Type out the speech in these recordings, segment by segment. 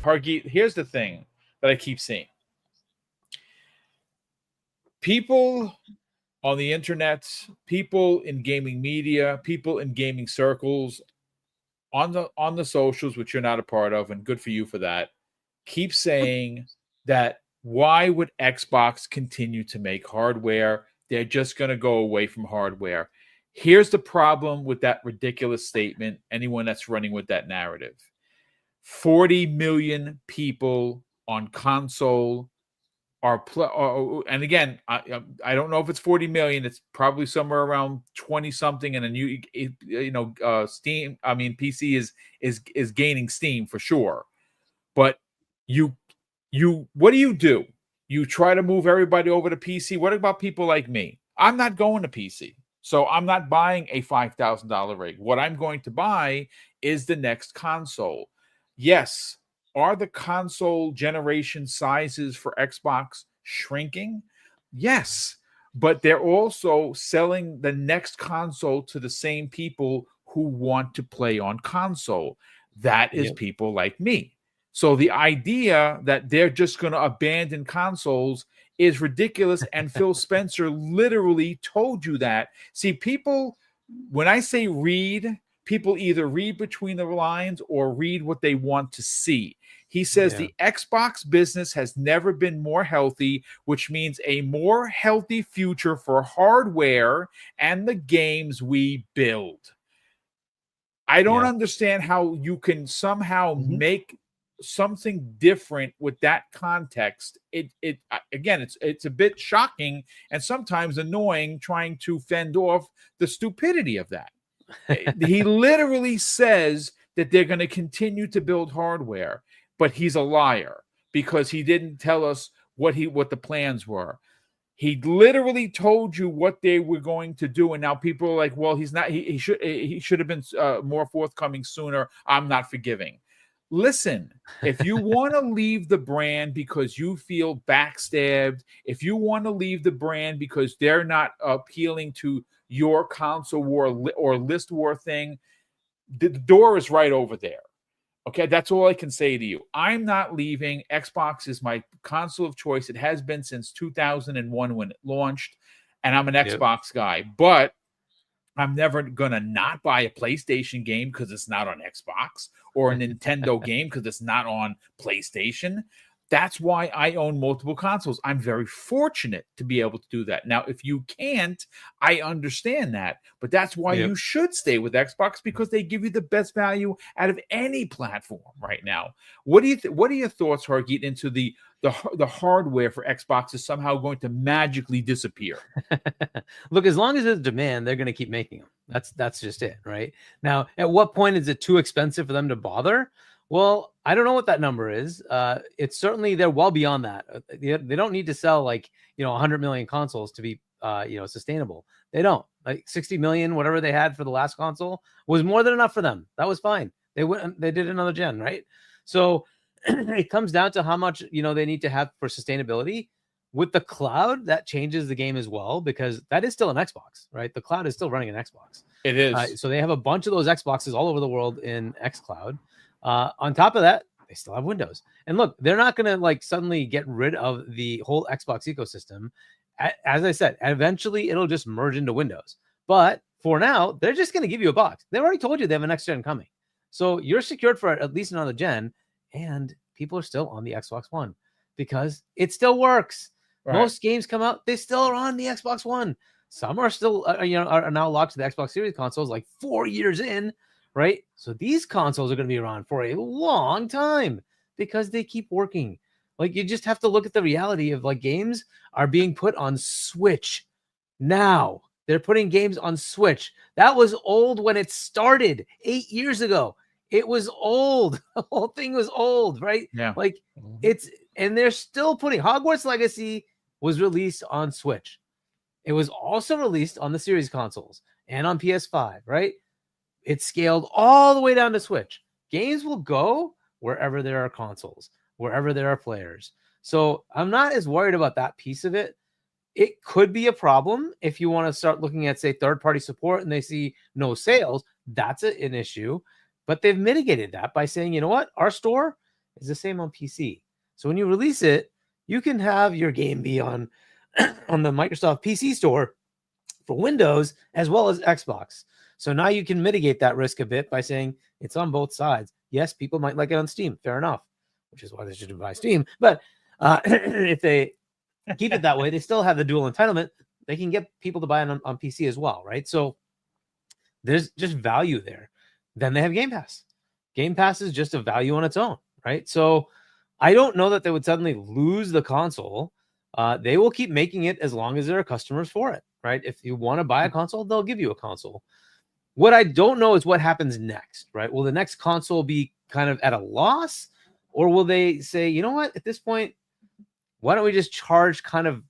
Hargeet, here's the thing that I keep seeing. People on the internet, people in gaming media, people in gaming circles, on the socials, which you're not a part of, and good for you for that, keep saying that why would Xbox continue to make hardware? They're just going to go away from hardware. Here's the problem with that ridiculous statement. Anyone that's running with that narrative. 40 million people on console are and again, I don't know if it's 40 million. It's probably somewhere around 20 something. And then Steam. I mean, PC is gaining steam for sure. But you what do? You try to move everybody over to PC. What about people like me? I'm not going to PC. So I'm not buying a $5,000 rig. What I'm going to buy is the next console. Yes. Are the console generation sizes for Xbox shrinking? Yes. But they're also selling the next console to the same people who want to play on console. That is people like me. So the idea that they're just going to abandon consoles is ridiculous. And Phil Spencer literally told you that. See, people, when I say read, people either read between the lines or read what they want to see. He says the Xbox business has never been more healthy, which means a more healthy future for hardware and the games we build. I don't understand how you can somehow make something different with that context. It's a bit shocking and sometimes annoying trying to fend off the stupidity of that. He literally says that they're going to continue to build hardware, but he's a liar because he didn't tell us what the plans were. He literally told you what they were going to do, and now people are like, "Well, he's not. He should have been more forthcoming sooner." I'm not forgiving. Listen, if you want to leave the brand because you feel backstabbed, if you want to leave the brand because they're not appealing to your console war or list war thing, the door is right over there. Okay, that's all I can say to you. I'm not leaving. Xbox is my console of choice. It has been since 2001 when it launched, and I'm an Xbox guy. But I'm never going to not buy a PlayStation game because it's not on Xbox or a Nintendo game because it's not on PlayStation. That's why I own multiple consoles. I'm very fortunate to be able to do that. Now, if you can't, I understand that. But that's why you should stay with Xbox because they give you the best value out of any platform right now. What are your thoughts, Hargeet, into the hardware for Xbox is somehow going to magically disappear? Look, as long as there's demand, they're going to keep making them. That's just it, right? Now, at what point is it too expensive for them to bother? Well, I don't know what that number is. It's certainly they're well beyond that. They don't need to sell 100 million consoles to be sustainable. They don't. Like 60 million, whatever they had for the last console, was more than enough for them. That was fine. They did another gen, right? So it comes down to how much they need to have for sustainability. With the cloud, that changes the game as well because that is still an Xbox, right? The cloud is still running an Xbox. It is. So they have a bunch of those Xboxes all over the world in xCloud. On top of that, they still have Windows. And look, they're not going to suddenly get rid of the whole Xbox ecosystem. As I said, eventually it'll just merge into Windows. But for now, they're just going to give you a box. They've already told you they have a next gen coming. So you're secured for at least another gen. And people are still on the Xbox One because it still works. Right. Most games come out, they still are on the Xbox One. Some are still, are now locked to the Xbox Series consoles 4 years in. Right. So these consoles are going to be around for a long time because they keep working. You just have to look at the reality of games are being put on Switch now. They're putting games on Switch. That was old when it started 8 years ago. It was old. The whole thing was old, right? Yeah. And they're still putting Hogwarts Legacy was released on Switch. It was also released on the Series consoles and on PS5, right? It's scaled all the way down to Switch. Games will go wherever there are consoles, wherever there are players. So I'm not as worried about that piece of it. It could be a problem if you want to start looking at, say, third-party support and they see no sales. That's an issue. But they've mitigated that by saying, you know what? Our store is the same on PC. So when you release it, you can have your game be on on the Microsoft PC store for Windows as well as Xbox. So now you can mitigate that risk a bit by saying it's on both sides. Yes, people might like it on Steam. Fair enough, which is why they should buy Steam. But if they keep it that way, they still have the dual entitlement. They can get people to buy it on PC as well, right? So there's just value there. Then they have Game Pass. Game Pass is just a value on its own, right? So I don't know that they would suddenly lose the console. They will keep making it as long as there are customers for it, right? If you want to buy a console, they'll give you a console. What I don't know is what happens next, right? Will the next console be kind of at a loss, or will they say, you know what, at this point, why don't we just charge kind of,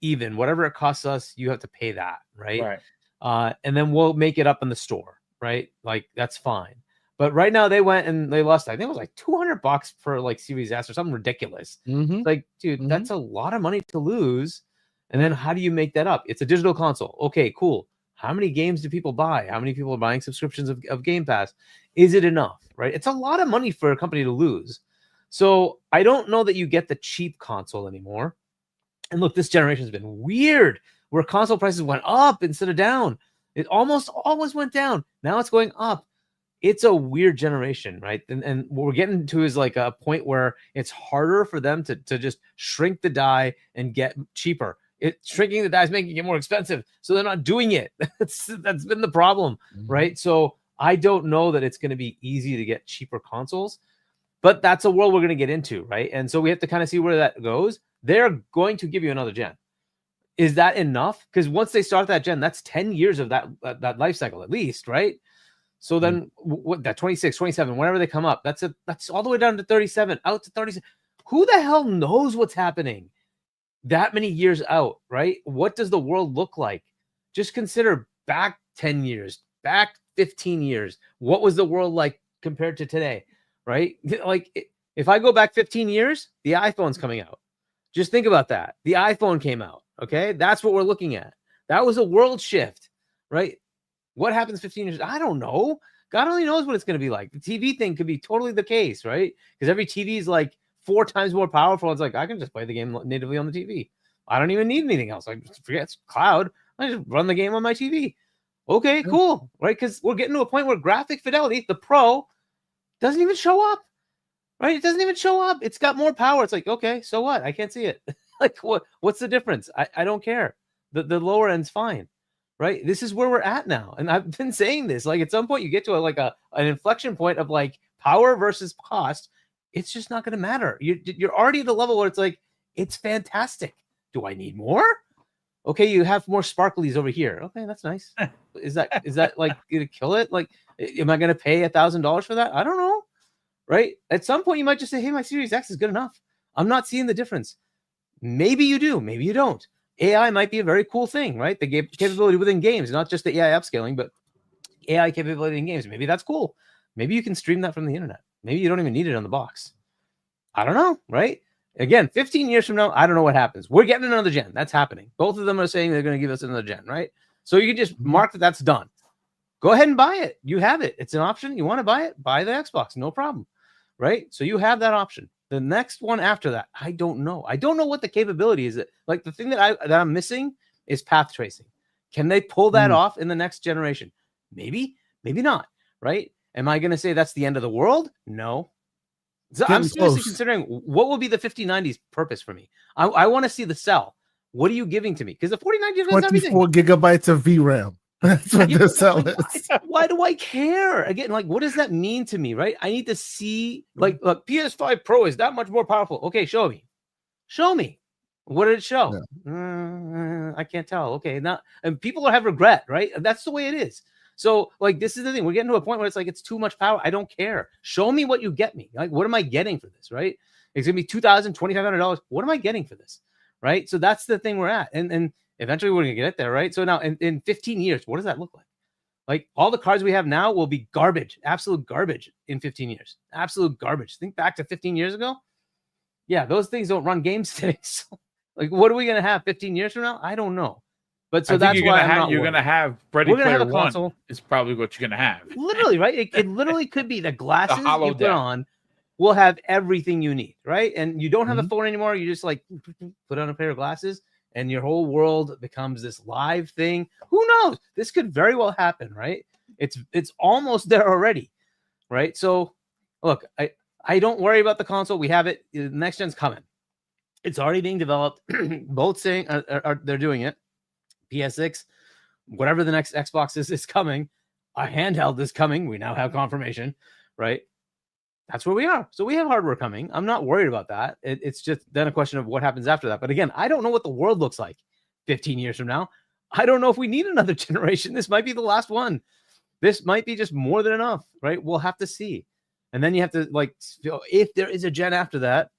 even whatever it costs us, you have to pay that, right? And then we'll make it up in the store, right? Like that's fine. But right now they went and they lost, I think it was like $200 for like Series S or something ridiculous. Like, dude, that's a lot of money to lose. And then how do you make that up? It's a digital console. Okay, cool. How many games do people buy? How many people are buying subscriptions of Game Pass? Is it enough, right? It's a lot of money for a company to lose. So I don't know that you get the cheap console anymore. And look, this generation has been weird where console prices went up instead of down. It almost always went down. Now it's going up. It's a weird generation, right? And what we're getting to is like a point where it's harder for them to just shrink the die and get cheaper. Shrinking the die is making it more expensive, so they're not doing it. That's been the problem, right? So I don't know that it's going to be easy to get cheaper consoles, but that's a world we're going to get into, right? And so we have to kind of see where that goes. They're going to give you another gen. Is that enough? Because once they start that gen, that's 10 years of that life cycle at least, right? So then what, that 26, 27, whenever they come up, that's all the way down to 37, out to 37. Who the hell knows what's happening that many years out, right? What does the world look like? Just consider back 10 years, back 15 years. What was the world like compared to today, right? Like if I go back 15 years, the iPhone's coming out. Just think about that. The iPhone came out, okay? That's what we're looking at. That was a world shift, right? What happens 15 years? I don't know. God only knows what it's going to be like. The TV thing could be totally the case, right? Because every TV is like 4 times more powerful. It's like, I can just play the game natively on the TV. I don't even need anything else. I forget it's cloud. I just run the game on my TV. Okay, cool, right? Because we're getting to a point where graphic fidelity, the Pro, doesn't even show up, right? It doesn't even show up. It's got more power. It's like, okay, so what? I can't see it. Like, what's the difference? I don't care. The lower end's fine. Right. This is where we're at now. And I've been saying this, like at some point you get to an inflection point of like power versus cost. It's just not going to matter. You're already at the level where it's like, it's fantastic. Do I need more? Okay. You have more sparklies over here. Okay. That's nice. Is that like going to kill it? Like, am I going to pay $1,000 for that? I don't know. Right. At some point you might just say, hey, my Series X is good enough. I'm not seeing the difference. Maybe you do. Maybe you don't. AI might be a very cool thing, right? The capability within games, not just the AI upscaling, but AI capability in games. Maybe that's cool. Maybe you can stream that from the internet. Maybe you don't even need it on the box. I don't know, right? Again, 15 years from now, I don't know what happens. We're getting another gen. That's happening. Both of them are saying they're going to give us another gen, right? So you can just mark that that's done. Go ahead and buy it. You have it. It's an option. You want to buy it? Buy the Xbox. No problem, right? So you have that option. The next one after that, I don't know. I don't know what the capability is. Like the thing that I'm missing is path tracing. Can they pull that off in the next generation? Maybe, maybe not. Right? Am I going to say that's the end of the world? No. So I'm seriously considering what will be the 5090's purpose for me. I want to see the cell. What are you giving to me? Because the 4090 has everything. 24 gigabytes of VRAM. That's what the cell is. Why do I care? Again, like, what does that mean to me, right? I need to see, like, look, PS5 Pro is that much more powerful. Okay, show me. Show me. What did it show? Yeah. I can't tell. Okay, now, and people have regret, right? That's the way it is. So, like, this is the thing. We're getting to a point where it's like, it's too much power. I don't care. Show me what you get me. Like, what am I getting for this, right? It's going to be $2,000, $2,500. What am I getting for this, right? So that's the thing we're at. And eventually we're going to get it there, right? So now in 15 years, what does that look like? Like all the cards we have now will be garbage, absolute garbage in 15 years. Absolute garbage. Think back to 15 years ago. Yeah, those things don't run games today. So, like, what are we going to have 15 years from now? I don't know. But so that's why you're going to have Ready Player One. It's probably what you're going to have. Literally, right? It literally could be the glasses you put on. will have everything you need, right? And you don't have a Mhm. phone anymore. You just like put on a pair of glasses and your whole world becomes this live thing. Who knows? This could very well happen, right? It's almost there already, right? So look, I don't worry about the console. We have it. The next gen's coming. It's already being developed. Both saying they're doing it. PS6, whatever the next Xbox is coming. A handheld is coming. We now have confirmation, right? That's where we are. So we have hardware coming. I'm not worried about that. It's just then a question of what happens after that. But again, I don't know what the world looks like 15 years from now. I don't know if we need another generation. This might be the last one. This might be just more than enough, right? We'll have to see. And then you have to like, if there is a gen after that,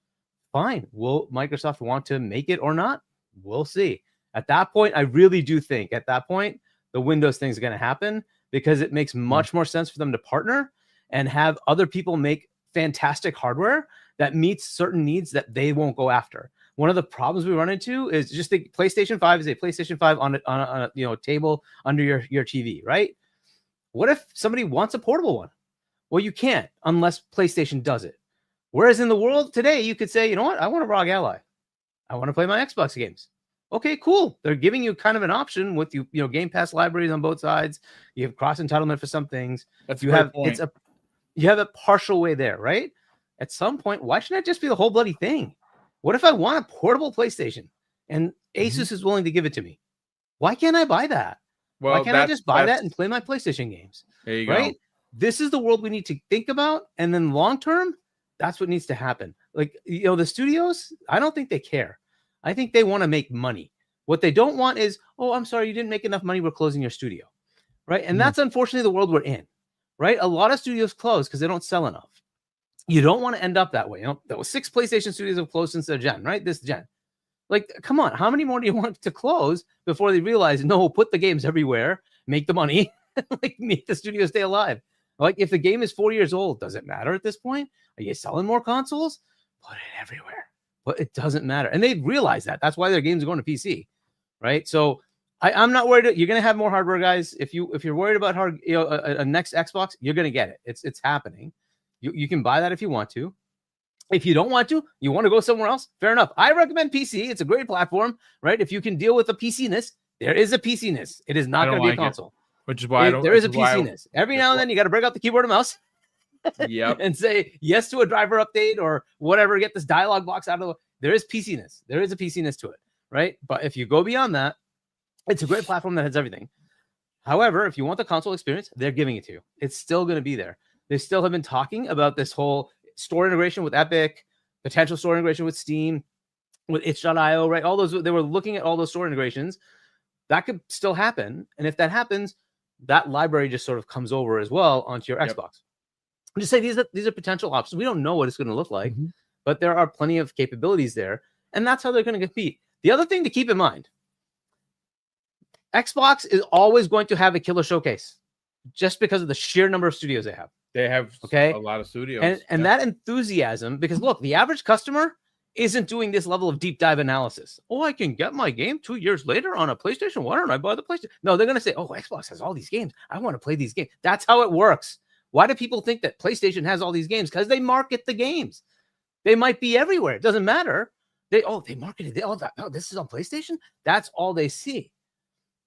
fine. Will Microsoft want to make it or not? We'll see. At that point, I really do think at that point, the Windows thing is going to happen because it makes much more sense for them to partner and have other people make fantastic hardware that meets certain needs that they won't go after. One of the problems we run into is just the PlayStation 5 is a PlayStation 5 on a table under your TV, right? What if somebody wants a portable one? Well, you can't unless PlayStation does it. Whereas in the world today, you could say, you know what? I want a ROG Ally. I want to play my Xbox games. Okay, cool. They're giving you kind of an option with Game Pass libraries on both sides. You have cross entitlement for some things. That's you have you have a partial way there, right? At some point, why shouldn't it just be the whole bloody thing? What if I want a portable PlayStation and Asus is willing to give it to me? Why can't I buy that? Well, why can't I just buy that and play my PlayStation games? There you right? go. This is the world we need to think about. And then long term, that's what needs to happen. Like, the studios, I don't think they care. I think they want to make money. What they don't want is, oh, I'm sorry, you didn't make enough money. We're closing your studio. Right. And that's unfortunately the world we're in. Right. A lot of studios close because they don't sell enough. You don't want to end up that way. There was 6 PlayStation studios have closed since their gen, right? This gen. Like, come on, how many more do you want to close before they realize, no, put the games everywhere, make the money, like make the studio stay alive? Like, if the game is 4 years old, does it matter at this point? Are you selling more consoles? Put it everywhere. But it doesn't matter. And they realize that. That's why their games are going to PC, right? So I'm not worried. You're going to have more hardware, guys. If you're worried about a next Xbox, you're going to get it. It's happening. You can buy that if you want to. If you don't want to, you want to go somewhere else, fair enough. I recommend PC. It's a great platform, right? If you can deal with the PC-ness, there is a PC-ness. It is not going to be a console. Which is why there is a PC-ness. Every now and then you got to break out the keyboard and mouse and say yes to a driver update or whatever, get this dialogue box out of the way. There is PC-ness. There is a PC-ness to it, right? But if you go beyond that, it's a great platform that has everything. However, if you want the console experience, they're giving it to you. It's still going to be there. They still have been talking about this whole store integration with Epic, potential store integration with Steam, with itch.io, right? All those, they were looking at all those store integrations. That could still happen. And if that happens, that library just sort of comes over as well onto your Xbox. I'm just saying these are potential options. We don't know what it's going to look like, but there are plenty of capabilities there. And that's how they're going to compete. The other thing to keep in mind, Xbox is always going to have a killer showcase just because of the sheer number of studios they have. They have a lot of studios. And that enthusiasm, because look, the average customer isn't doing this level of deep dive analysis. Oh, I can get my game 2 years later on a PlayStation. Why don't I buy the PlayStation? No, they're going to say, oh, Xbox has all these games. I want to play these games. That's how it works. Why do people think that PlayStation has all these games? Because they market the games. They might be everywhere. It doesn't matter. They marketed it. Oh, this is on PlayStation? That's all they see.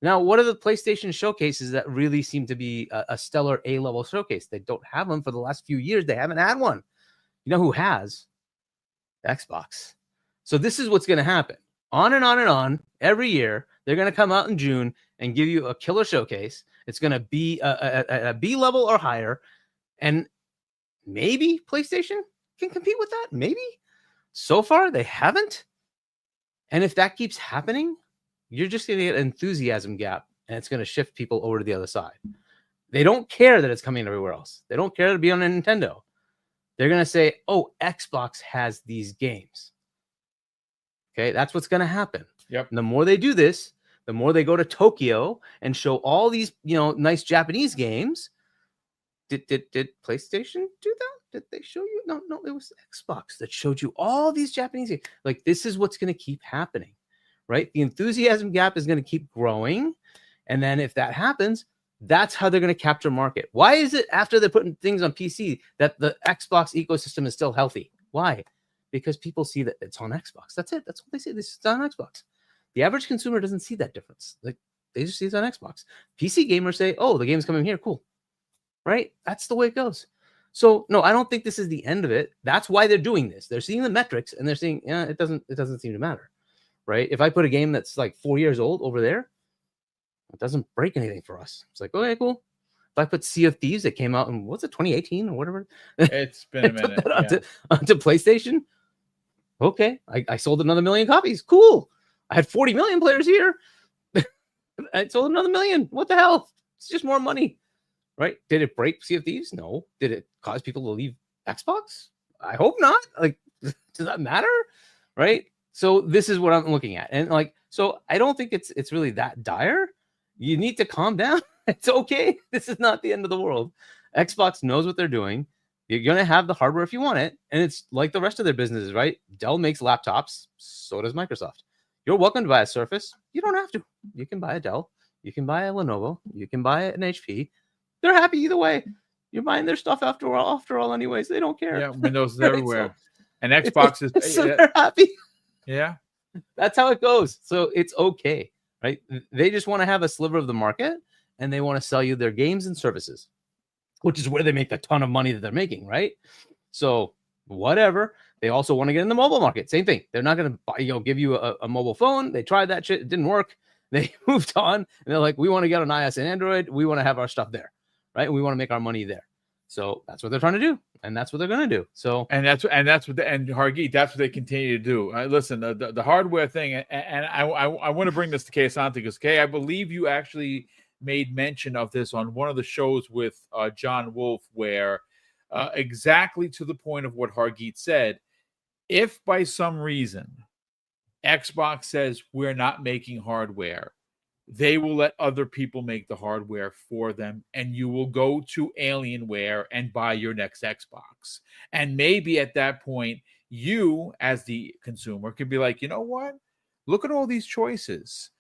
Now, what are the PlayStation showcases that really seem to be a stellar A-level showcase? They don't have them for the last few years. They haven't had one. You know who has? Xbox. So this is what's going to happen. On and on and on. Every year, they're going to come out in June and give you a killer showcase. It's going to be a B-level or higher. And maybe PlayStation can compete with that. Maybe. So far, they haven't. And if that keeps happening, you're just going to get an enthusiasm gap, and it's going to shift people over to the other side. They don't care that it's coming everywhere else. They don't care to be on a Nintendo. They're going to say, oh, Xbox has these games. Okay, that's what's going to happen. Yep. And the more they do this, the more they go to Tokyo and show all these, nice Japanese games. Did PlayStation do that? Did they show you? No, it was Xbox that showed you all these Japanese games. Like, this is what's going to keep happening. Right? The enthusiasm gap is going to keep growing. And then if that happens, That's how they're going to capture market. Why is it after they're putting things on PC that the Xbox ecosystem is still healthy? Why? Because people see that it's on Xbox. That's it. That's what they say. This is on Xbox. The average consumer doesn't see that difference. Like, they just see it's on Xbox. PC gamers say, "Oh, the game's coming here. Cool." Right? That's the way it goes. So no, I don't think this is the end of it. That's why they're doing this. They're seeing the metrics and they're saying, "Yeah, it doesn't seem to matter." Right? If I put a game that's like 4 years old over there, it doesn't break anything for us. It's like, okay, cool. If I put Sea of Thieves that came out in, what's it, 2018 or whatever? It's been a minute. Onto PlayStation. Okay, I sold another 1 million copies. Cool. I had 40 million players here. I sold another 1 million. What the hell? It's just more money, right? Did it break Sea of Thieves? No. Did it cause people to leave Xbox? I hope not. Like, does that matter? Right? So this is what I'm looking at, and like, so I don't think it's really that dire. You need to calm down. It's okay. This is not the end of the world. Xbox knows what they're doing. You're going to have the hardware if you want it. And it's like the rest of their businesses, right? Dell makes laptops. So does Microsoft. You're welcome to buy a Surface. You don't have to. You can buy a Dell. You can buy a Lenovo. You can buy an HP. They're happy either way. You're buying their stuff after all anyways. They don't care. Yeah, Windows is everywhere. And Xbox is... So they're happy. Yeah. That's how it goes. So it's okay. Right? They just want to have a sliver of the market, and they want to sell you their games and services, which is where they make the ton of money that they're making, right? So whatever. They also want to get in the mobile market. Same thing. They're not going to give you a mobile phone. They tried that shit. It didn't work. They moved on, and they're like, we want to get on iOS and Android. We want to have our stuff there, right? And we want to make our money there. So that's what they're trying to do, and that's what they're going to do. So and that's what Hargeet, that's what they continue to do. Listen, the hardware thing, and I want to bring this to Kay Asante because Kay, I believe you actually made mention of this on one of the shows with John Wolf, where exactly to the point of what Hargeet said. If by some reason Xbox says we're not making hardware, they will let other people make the hardware for them, and you will go to Alienware and buy your next Xbox. And maybe at that point, you, as the consumer, could be like, you know what? Look at all these choices.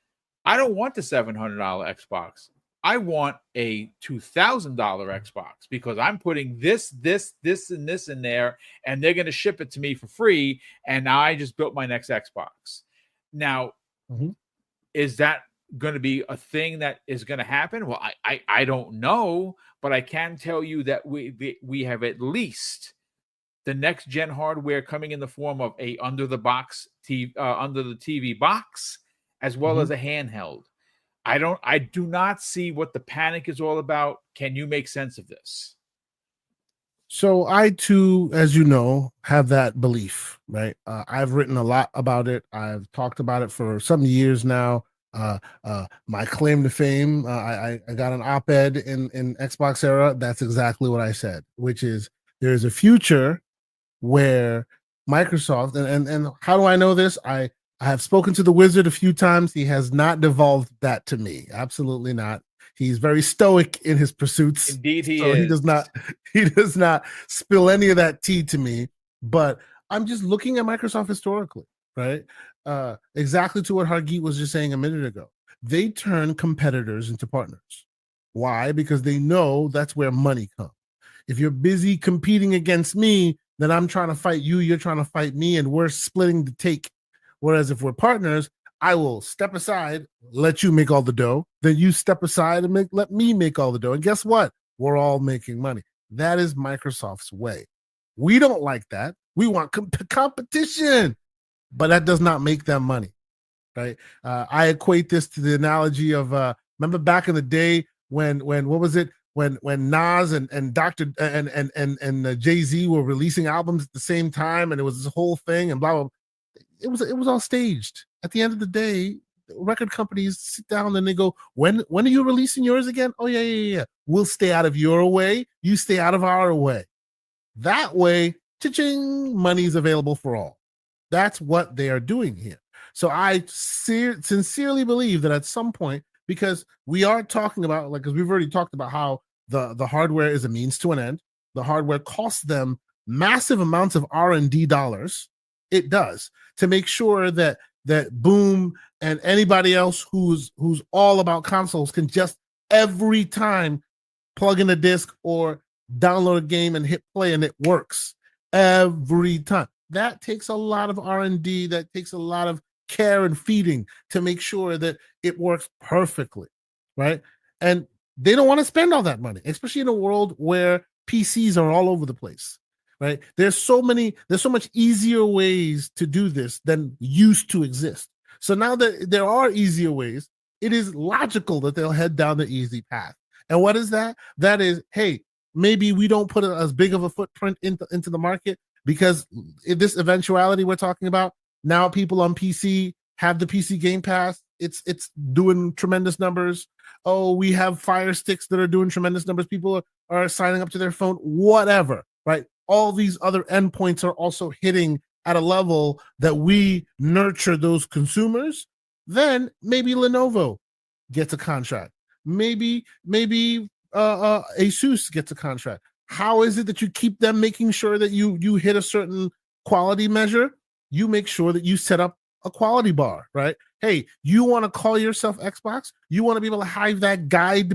I don't want the $700 Xbox. I want a $2,000 Xbox because I'm putting this, and this in there, and they're going to ship it to me for free. And now I just built my next Xbox. Now, is that going to be a thing that is going to happen? Well, I don't know, but I can tell you that we have at least the next gen hardware coming in the form of a under the TV box, as well as a handheld. I do not see what the panic is all about. Can you make sense of this? So I too, as you know, have that belief, right? I've written a lot about it. I've talked about it for some years now. My claim to fame, I got an op-ed in Xbox Era. That's exactly what I said, which is there's a future where Microsoft, and how do I know this? I have spoken to the wizard a few times. He has not divulged that to me. Absolutely not. He's very stoic in his pursuits. Indeed, he is. He does not spill any of that tea to me. But I'm just looking at Microsoft historically, right? Exactly to what Hargeet was just saying a minute ago. They turn competitors into partners. Why? Because they know that's where money comes. If you're busy competing against me, then I'm trying to fight you, you're trying to fight me, and we're splitting the take. Whereas if we're partners, I will step aside, let you make all the dough. Then you step aside and let me make all the dough. And guess what? We're all making money. That is Microsoft's way. We don't like that. We want competition, but that does not make them money, right? I equate this to the analogy of remember back in the day when what was it? When Nas and Dr. and Jay-Z were releasing albums at the same time, and it was this whole thing and blah blah. It was all staged. At the end of the day, record companies sit down and they go, when are you releasing yours again? Oh, yeah. We'll stay out of your way. You stay out of our way. That way, cha-ching, money's available for all. That's what they are doing here. So I sincerely believe that at some point, because we are talking about, because we've already talked about how the hardware is a means to an end. The hardware costs them massive amounts of R&D dollars. It does, to make sure that Boom and anybody else who's all about consoles can just every time. Plug in a disc or download a game and hit play, and it works every time. That takes a lot of R&D. That takes a lot of care and feeding to make sure that it works perfectly, right? And they don't want to spend all that money, especially in a world where PCs are all over the place, right? There's so much easier ways to do this than used to exist. So now that there are easier ways, it is logical that they'll head down the easy path. And what is that? That is, hey, maybe we don't put as big of a footprint into the market, because in this eventuality we're talking about, now people on PC have the PC Game Pass. It's doing tremendous numbers. Oh, we have Fire Sticks that are doing tremendous numbers. People are signing up to their phone, whatever, right? All these other endpoints are also hitting at a level that we nurture those consumers. Then maybe Lenovo gets a contract. Maybe Asus gets a contract. How is it that you keep them making sure that you hit a certain quality measure? You make sure that you set up a quality bar, right? Hey, you want to call yourself Xbox? You want to be able to have that guide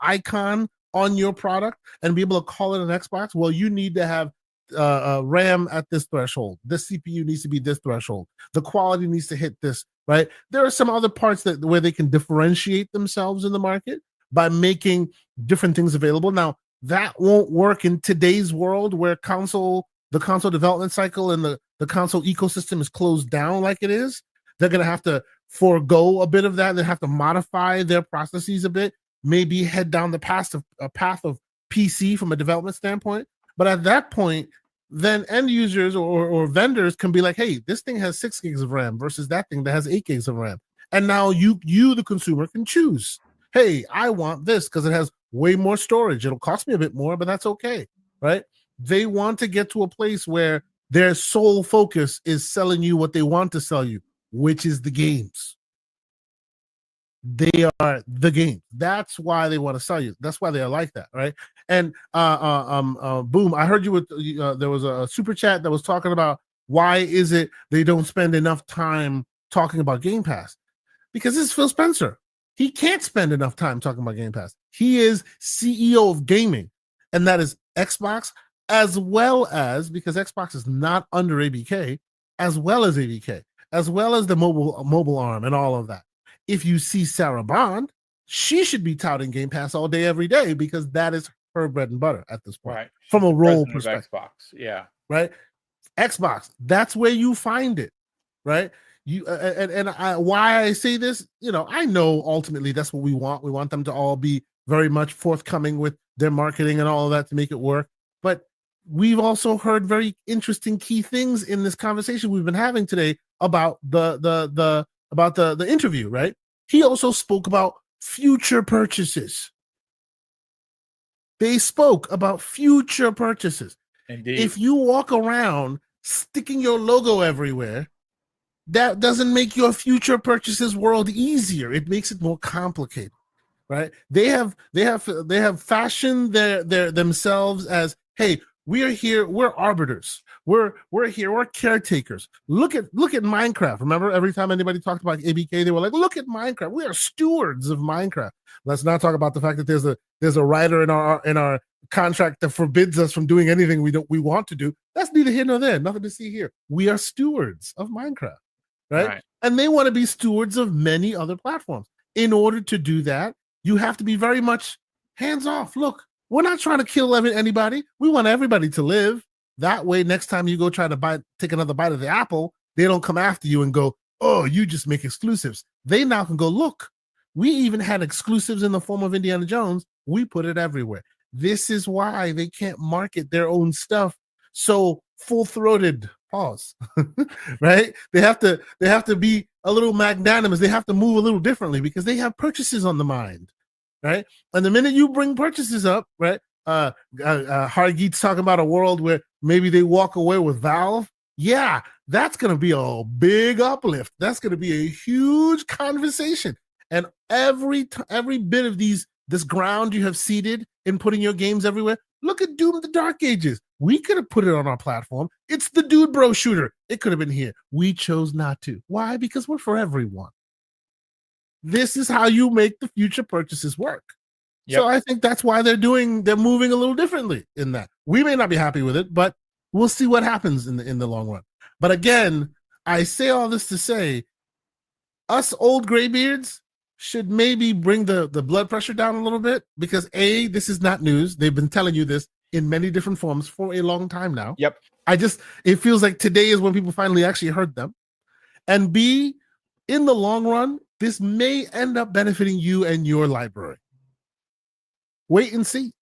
icon on your product and be able to call it an Xbox? Well, you need to have RAM at this threshold. This CPU needs to be this threshold. The quality needs to hit this, right? There are some other parts where they can differentiate themselves in the market by making different things available. Now, that won't work in today's world where the console development cycle and the console ecosystem is closed down like it is. They're going to have to forego a bit of that. They have to modify their processes a bit, maybe head down the path of PC from a development standpoint. But at that point, then end users or vendors can be like, hey, this thing has 6 gigs of RAM versus that thing that has 8 gigs of RAM. And now you the consumer, can choose. Hey, I want this because it has way more storage. It'll cost me a bit more, but that's okay, right? They want to get to a place where their sole focus is selling you what they want to sell you, which is the games. They are the game. That's why they want to sell you. That's why they are like that, right? And Boom, I heard you with there was a super chat that was talking about why is it they don't spend enough time talking about Game Pass? Because this is Phil Spencer. He can't spend enough time talking about Game Pass. He is CEO of gaming, and that is Xbox, as well as, because Xbox is not under ABK, as well as ABK, as well as the mobile arm and all of that. If you see Sarah Bond, she should be touting Game Pass all day, every day, because that is her bread and butter at this point, right? From a role perspective. Xbox, yeah, right. Xbox, that's where you find it, right? You why I say this, I know ultimately that's what we want. We want them to all be very much forthcoming with their marketing and all of that to make it work. But we've also heard very interesting key things in this conversation we've been having today about the interview, right? He also spoke about future purchases. They spoke about future purchases. Indeed. If you walk around sticking your logo everywhere, that doesn't make your future purchases world easier. It makes it more complicated, right? They have fashioned their themselves as, hey, we're here, we're arbiters. We're here, we're caretakers. Look at Minecraft. Remember, every time anybody talked about ABK, they were like, look at Minecraft. We are stewards of Minecraft. Let's not talk about the fact that there's a writer in our contract that forbids us from doing anything we want to do. That's neither here nor there. Nothing to see here. We are stewards of Minecraft, right? And they want to be stewards of many other platforms. In order to do that, you have to be very much hands off. Look, we're not trying to kill anybody. We want everybody to live. That way, next time you go try to take another bite of the apple, they don't come after you and go, oh, you just make exclusives. They now can go, look, we even had exclusives in the form of Indiana Jones. We put it everywhere. This is why they can't market their own stuff so full-throated. Pause. Right? They have to be a little magnanimous. They have to move a little differently because they have purchases on the mind, right? And the minute you bring purchases up, right? Hargeet's talking about a world where maybe they walk away with Valve. Yeah, that's going to be a big uplift. That's going to be a huge conversation. And every bit of this ground you have seeded in putting your games everywhere. Look at Doom the Dark Ages. We could have put it on our platform. It's the Dude Bro shooter. It could have been here. We chose not to. Why? Because we're for everyone. this is how you make the future purchases work. Yep. So I think that's why they're moving a little differently in that. We may not be happy with it, but we'll see what happens in the long run. But again, I say all this to say, us old graybeards should maybe bring the blood pressure down a little bit, because A, this is not news. They've been telling you this in many different forms for a long time now. Yep. It feels like today is when people finally actually heard them. And B, in the long run, this may end up benefiting you and your library. Wait and see.